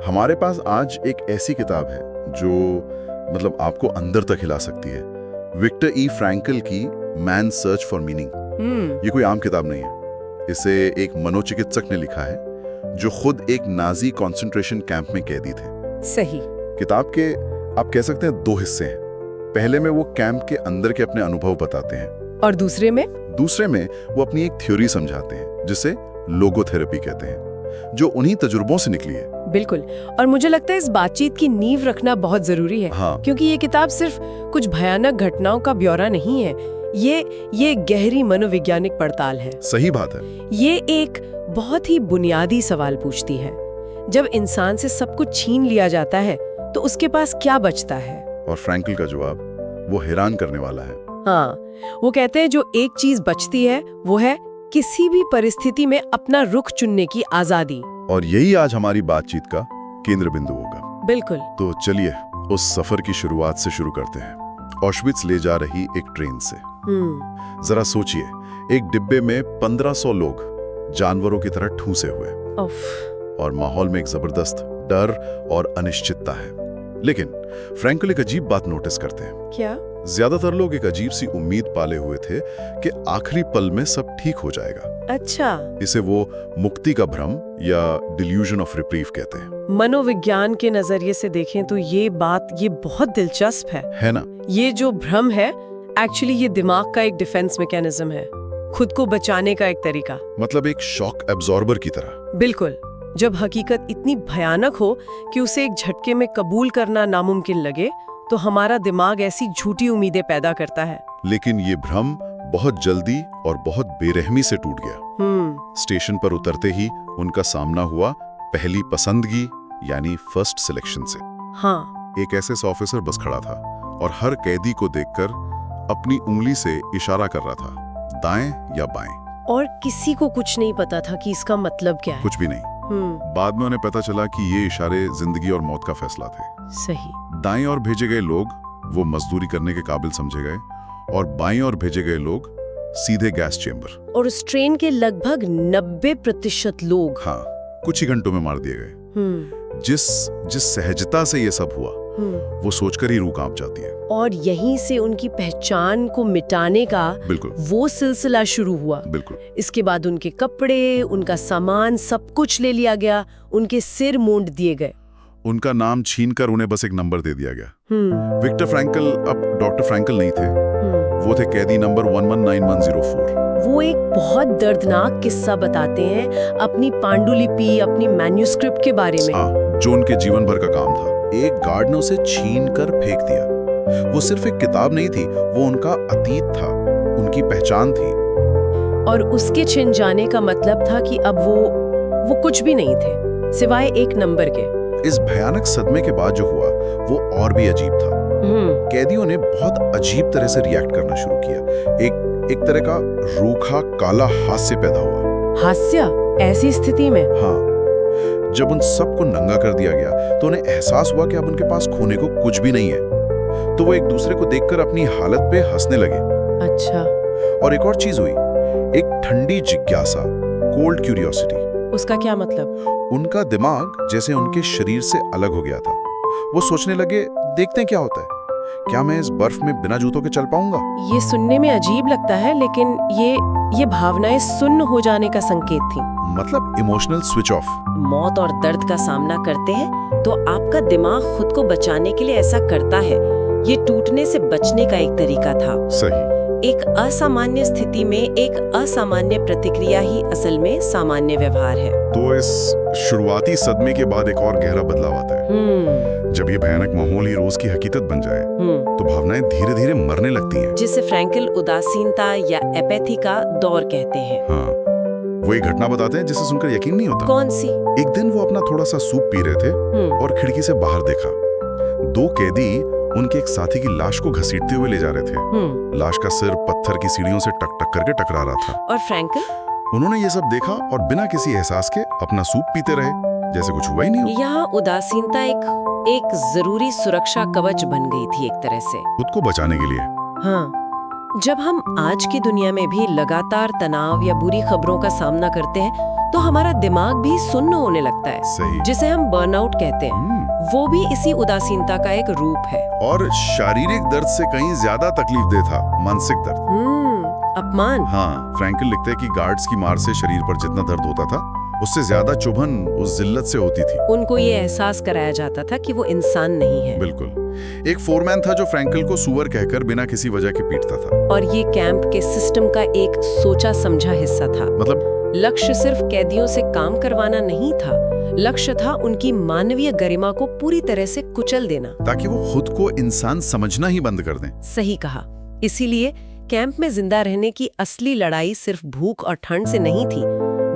हमारे पास आज एक ऐसी किताब है जो मतलब आपको अंदर तक हिला सकती है। विक्टर ई फ्रैंकल की मैन सर्च फॉर मीनिंग। ये कोई आम किताब नहीं है। इसे एक मनोचिकित्सक ने लिखा है जो खुद एक नाजी कंसंट्रेशन कैंप में कैदी थे। सही। किताब के आप कह सकते हैं 2 हिस्से हैं। पहले में वो कैंप के अंदर के अपने अनुभव बताते हैं और दूसरे में वो अपनी एक थ्योरी समझाते हैं जिसे लोगोथेरेपी कहते हैं, जो उन्हीं तजुर्बों से निकली है। बिल्कुल। और मुझे लगता है इस बातचीत की नींव रखना बहुत जरूरी है। हाँ। क्योंकि ये किताब सिर्फ कुछ भयानक घटनाओं का ब्यौरा नहीं है, ये गहरी मनोवैज्ञानिक पड़ताल है। सही बात है। ये एक बहुत ही बुनियादी सवाल पूछती है, जब इंसान से सब कुछ छीन लिया जाता है तो उसके पास क्या बचता है? और फ्रैंकल का जवाब वो हैरान करने वाला है। हाँ, वो कहते हैं जो एक चीज बचती है वो है किसी भी परिस्थिति में अपना रुख चुनने की आजादी। और यही आज हमारी बातचीत का केंद्र बिंदु होगा। बिल्कुल। तो चलिए उस सफर की शुरुआत से शुरू करते हैं, ऑश्विट्ज ले जा रही एक ट्रेन से। जरा सोचिए, एक डिब्बे में 1500 लोग जानवरों की तरह ठूसे हुए, और माहौल में एक जबरदस्त डर और अनिश्चितता है। लेकिन फ्रैंकल एक अजीब बात नोटिस करते हैं। क्या? ज्यादातर लोग एक अजीब सी उम्मीद पाले हुए थे कि आखिरी पल में सब ठीक हो जाएगा। अच्छा। इसे वो मुक्ति का भ्रम या डिल्यूजन ऑफ रिप्रीव कहते हैं। मनोविज्ञान के नजरिए से देखें तो ये बहुत दिलचस्प है ना? ये जो भ्रम है एक्चुअली ये दिमाग का एक डिफेंस मैकेनिज्म है, खुद को बचाने का एक तरीका। मतलब एक शॉक एब्जॉर्बर की तरह। बिल्कुल। जब हकीकत इतनी भयानक हो कि उसे एक झटके में कबूल करना नामुमकिन लगे तो हमारा दिमाग ऐसी झूठी उम्मीदें पैदा करता है। लेकिन ये भ्रम बहुत जल्दी और बहुत बेरहमी से टूट गया। स्टेशन पर उतरते ही उनका सामना हुआ पहली पसंदगी यानी फर्स्ट सिलेक्शन से। हाँ। एक एसएस ऑफिसर बस खड़ा था और हर कैदी को देखकर अपनी उंगली से इशारा कर रहा था, दाएं या बाएं। और किसी को कुछ नहीं पता था कि इसका मतलब क्या है। कुछ भी नहीं। बाद में उन्हें पता चला कि ये इशारे जिंदगी और मौत का फैसला थे। सही। दाएं और भेजे गए लोग वो मजदूरी करने के काबिल समझे गए, और बाएं और भेजे गए लोग सीधे गैस चेंबर। और उस ट्रेन के लगभग 90% लोग हाँ, कुछ ही घंटों में मार दिए गए। जिस सहजता से ये सब हुआ वो सोचकर ही रूह कांप जाती है। और यहीं से उनकी पहचान को मिटाने का बिल्कुल वो सिलसिला शुरू हुआ। बिल्कुल। इसके बाद उनके कपड़े, उनका सामान, सब कुछ ले लिया गया, उनके सिर मूंड दिए गए, उनका नाम छीनकर उन्हें बस एक नंबर दे दिया गया। विक्टर फ्रैंकल अब डॉक्टर फ्रैंकल नहीं थे, वो थे कैदी नंबर 119104। वो एक बहुत दर्दनाक किस्सा बताते हैं अपनी पांडुलिपि, अपनी मैन्युस्क्रिप्ट के बारे में। हाँ, जो उनके जीवन भर का काम था। एक गार्ड ने उसे छीनकर फेंक दिया। वो सिर्फ एक किताब नहीं थी, वो उनका अतीत था, उनकी पहचान थी। और उसके छिन जाने का मतलब था कि अब वो कुछ भी नहीं थे सिवाय एक नंबर के। इस भयानक सदमे के बाद जो हुआ वो और भी अजीब था। कैदियों ने बहुत अजीब तरह से रिएक्ट करना शुरू किया। एक तरह का रूखा काला हास्य पैदा हुआ। हास्य ऐसी स्थिति में? हाँ, जब उन सबको नंगा कर दिया गया तो उन्हें एहसास हुआ कि अब उनके पास खोने को कुछ भी नहीं है। तो वो एक दूसरे को देखकर अपनी हालत पे हंसने लगे। अच्छा। और एक और चीज हुई, एक ठंडी जिज्ञासा, कोल्ड क्यूरियोसिटी। उसका क्या मतलब? उनका दिमाग जैसे उनके शरीर से अलग हो गया था। वो सोचने लगे, देखते हैं क्या होता है, क्या मैं इस बर्फ में बिना जूतों के चल पाऊंगा? ये सुनने में अजीब लगता है, लेकिन ये भावनाएं सुन्न हो जाने का संकेत थी। मतलब इमोशनल स्विच ऑफ। मौत और दर्द का सामना करते हैं तो आपका दिमाग खुद को बचाने के लिए ऐसा करता है। ये टूटने से बचने का एक तरीका था। सही। एक असामान्य स्थिति में एक असामान्य प्रतिक्रिया ही असल में सामान्य व्यवहार है। तो इस शुरुआती सदमे के बाद एक और गहरा बदलाव आता है। जब ये भयानक माहौल ही रोज की हकीकत बन जाए तो भावनाएं धीरे धीरे मरने लगती हैं, जिसे फ्रैंकल उदासीनता या एपैथी का दौर कहते हैं। हाँ, वो एक घटना बताते हैं जिसे सुनकर यकीन नहीं होता। कौन सी? एक दिन वो अपना थोड़ा सा सूप पी रहे थे और खिड़की से बाहर देखा 2 कैदी उनके एक साथी की लाश को घसीटते हुए ले जा रहे थे। लाश का सिर पत्थर की सीढ़ियों से टक टक करके टकरा रहा था। और फ्रैंकल? उन्होंने ये सब देखा और बिना किसी एहसास के अपना सूप पीते रहे, जैसे कुछ हुआ ही नहीं हो। यहाँ उदासीनता एक जरूरी सुरक्षा कवच बन गई थी, एक तरह से खुद को बचाने के लिए। हाँ, जब हम आज की दुनिया में भी लगातार तनाव या बुरी खबरों का सामना करते हैं तो हमारा दिमाग भी सुन्न होने लगता है, सही। जिसे हम बर्नआउट कहते हैं। वो भी इसी उदासीनता का एक रूप है। और शारीरिक दर्द से कहीं ज्यादा तकलीफदेह था मानसिक दर्द। अपमान। हाँ, फ्रैंकल लिखते हैं कि गार्ड्स की मार से शरीर पर जितना दर्द होता था उससे ज्यादा चुभन उस जिल्लत से होती थी। उनको ये एहसास कराया जाता था कि वो इंसान नहीं है। बिल्कुल। एक फोरमैन था जो फ्रैंकल को सुअर कहकर बिना किसी वजह के पीटता था। और ये कैंप के सिस्टम का एक सोचा समझा हिस्सा था। मतलब लक्ष्य सिर्फ कैदियों से काम करवाना नहीं था, लक्ष्य था उनकी मानवीय गरिमा को पूरी तरह से कुचल देना, ताकि वो खुद को इंसान समझना ही बंद कर दें। सही कहा। इसीलिए कैंप में जिंदा रहने की असली लड़ाई सिर्फ भूख और ठंड से नहीं थी,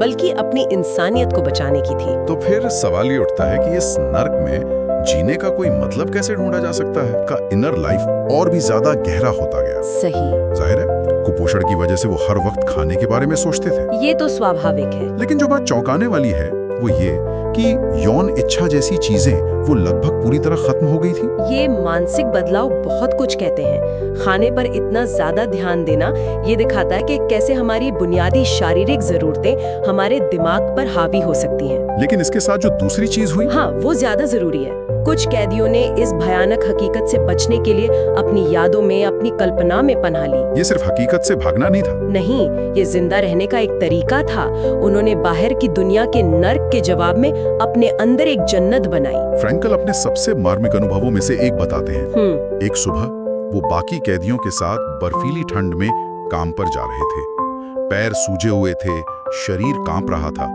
बल्कि अपनी इंसानियत को बचाने की थी। तो फिर सवाल ये उठता है कि इस नर्क में जीने का कोई मतलब कैसे ढूंढा जा सकता है? का इनर लाइफ और भी ज्यादा गहरा होता गया। सही। जाहिर है कुपोषण की वजह से वो हर वक्त खाने के बारे में सोचते थे। ये तो स्वाभाविक है। लेकिन जो बात चौंकाने वाली है वो ये कि यौन इच्छा जैसी चीजें वो लगभग पूरी तरह खत्म हो गई थी। ये मानसिक बदलाव बहुत कुछ कहते हैं। खाने पर इतना ज्यादा ध्यान देना ये दिखाता है कि कैसे हमारी बुनियादी शारीरिक जरूरतें हमारे दिमाग पर हावी हो सकती हैं। लेकिन इसके साथ जो दूसरी चीज हुई, हाँ, वो ज्यादा जरूरी है। कुछ कैदियों ने इस भयानक हकीकत से बचने के लिए अपनी यादों में, अपनी कल्पना में पनाह ली। ये सिर्फ हकीकत से भागना नहीं था। नहीं, ये जिंदा रहने का एक तरीका था। उन्होंने बाहर की दुनिया के नर्क के जवाब में अपने अंदर एक जन्नत बनाई। फ्रैंकल अपने सबसे मार्मिक अनुभवों में से एक बताते हैं। एक सुबह वो बाकी कैदियों के साथ बर्फीली ठंड में काम पर जा रहे थे। पैर सूजे हुए थे, शरीर कांप रहा था।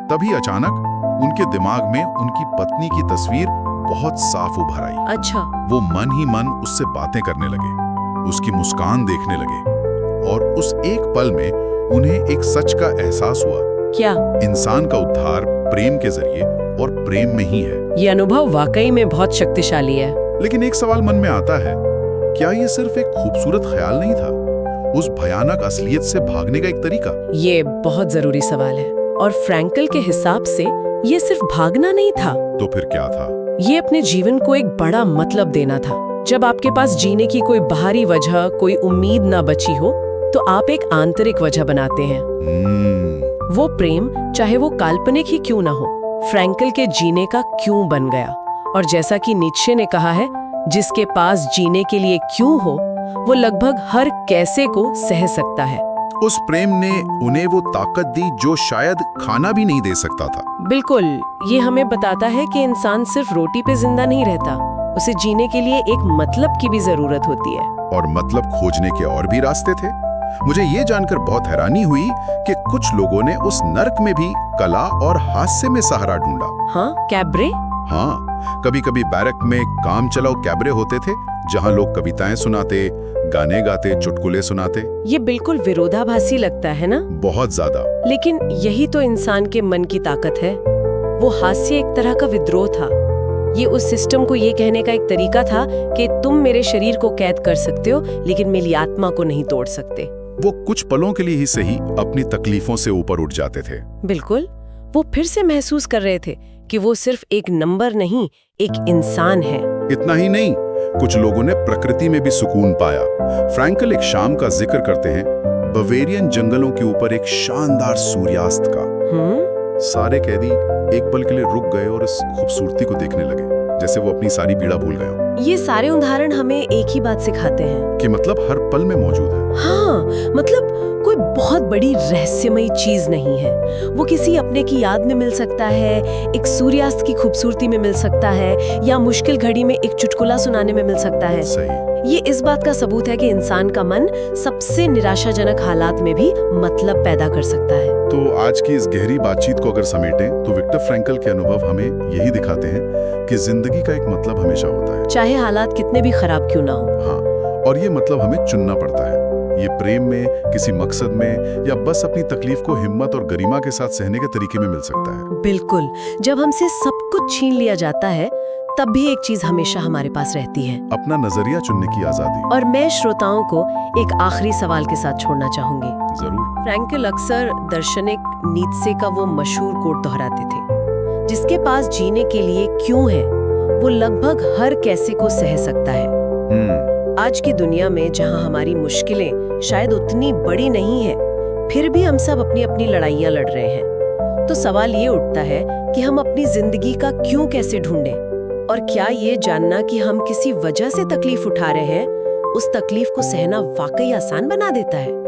तभी अचानक उनके दिमाग में उनकी पत्नी की तस्वीर बहुत साफ उभर आई। अच्छा। वो मन ही मन उससे बातें करने लगे, उसकी मुस्कान देखने लगे, और उस एक पल में उन्हें एक सच का एहसास हुआ। क्या? इंसान का उद्धार प्रेम के जरिए और प्रेम में ही है। ये अनुभव वाकई में बहुत शक्तिशाली है। लेकिन एक सवाल मन में आता है, क्या ये सिर्फ एक खूबसूरत ख्याल नहीं था, उस भयानक असलियत से भागने का एक तरीका? ये बहुत जरूरी सवाल है। और फ्रैंकल के हिसाब से ये सिर्फ भागना नहीं था। तो फिर क्या था? ये अपने जीवन को एक बड़ा मतलब देना था। जब आपके पास जीने की कोई बाहरी वजह, कोई उम्मीद ना बची हो, तो आप एक आंतरिक वजह बनाते हैं। वो प्रेम, चाहे वो काल्पनिक ही क्यों ना हो, फ्रैंकल के जीने का क्यों बन गया। और जैसा कि नीत्शे ने कहा है, जिसके पास जीने के लिए क्यों हो, वो लगभग हर कैसे को सह सकता है। उस प्रेम ने उन्हें वो ताकत दी जो शायद खाना भी नहीं दे सकता था। बिल्कुल। ये हमें बताता है कि इंसान सिर्फ रोटी पे जिंदा नहीं रहता, उसे जीने के लिए एक मतलब की भी जरूरत होती है। और मतलब खोजने के और भी रास्ते थे। मुझे ये जानकर बहुत हैरानी हुई कि कुछ लोगों ने उस नर्क में भी कला और हास्य में सहारा ढूंढा। हाँ, कैबरे? हाँ, कभी कभी बैरक में काम चलाओ कैबरे होते थे, जहाँ लोग कविताएं सुनाते, गाने गाते, चुटकुले सुनाते। ये बिल्कुल विरोधाभासी लगता है ना? बहुत ज्यादा। लेकिन यही तो इंसान के मन की ताकत है। वो हास्य एक तरह का विद्रोह था। ये उस सिस्टम को ये कहने का एक तरीका था कि तुम मेरे शरीर को कैद कर सकते हो, लेकिन मेरी आत्मा को नहीं तोड़ सकते। वो कुछ पलों के लिए ही सही अपनी तकलीफों से ऊपर उठ जाते थे। बिल्कुल। वो फिर से महसूस कर रहे थे कि वो सिर्फ एक नंबर नहीं, एक इंसान है। इतना ही नहीं, कुछ लोगों ने प्रकृति में भी सुकून पाया। फ्रैंकल एक शाम का जिक्र करते हैं, बवेरियन जंगलों के ऊपर एक शानदार सूर्यास्त का। सारे कैदी एक पल के लिए रुक गए और इस खूबसूरती को देखने लगे, जैसे वो अपनी सारी पीड़ा भूल गए हो। ये सारे उदाहरण हमें एक ही बात सिखाते हैं कि मतलब हर पल में मौजूद है। हाँ, मतलब कोई बहुत बड़ी रहस्यमयी चीज नहीं है। वो किसी अपने की याद में मिल सकता है, एक सूर्यास्त की खूबसूरती में मिल सकता है, या मुश्किल घड़ी में एक चुटकुला सुनाने में मिल सकता है। सही। ये इस बात का सबूत है कि इंसान का मन सबसे निराशाजनक हालात में भी मतलब पैदा कर सकता है। तो आज की इस गहरी बातचीत को अगर समेटें तो विक्टर फ्रैंकल के अनुभव हमें यही दिखाते हैं कि जिंदगी का एक मतलब हमेशा होता है, चाहे हालात कितने भी खराब क्यों ना हो। हाँ, और ये मतलब हमें चुनना पड़ता है। ये प्रेम में, किसी मकसद में, या बस अपनी तकलीफ को हिम्मत और गरिमा के साथ सहने के तरीके में मिल सकता है। बिल्कुल। जब हमसे सब कुछ छीन लिया जाता है, तब भी एक चीज हमेशा हमारे पास रहती है, अपना नजरिया चुनने की आजादी। और मैं श्रोताओं को एक आखिरी सवाल के साथ छोड़ना चाहूंगी। जरूर। फ्रैंकल अक्सर दार्शनिक नीत्शे का वो मशहूर कोट दोहराते थे, जिसके पास जीने के लिए क्यों है, वो लगभग हर कैसे को सह सकता है। आज की दुनिया में जहां हमारी मुश्किलें शायद उतनी बड़ी नहीं है, फिर भी हम सब अपनी अपनी लड़ाइयां लड़ रहे हैं। तो सवाल ये उठता है कि हम अपनी जिंदगी का क्यों कैसे ढूंढें, और क्या ये जानना कि हम किसी वजह से तकलीफ उठा रहे हैं उस तकलीफ को सहना वाकई आसान बना देता है।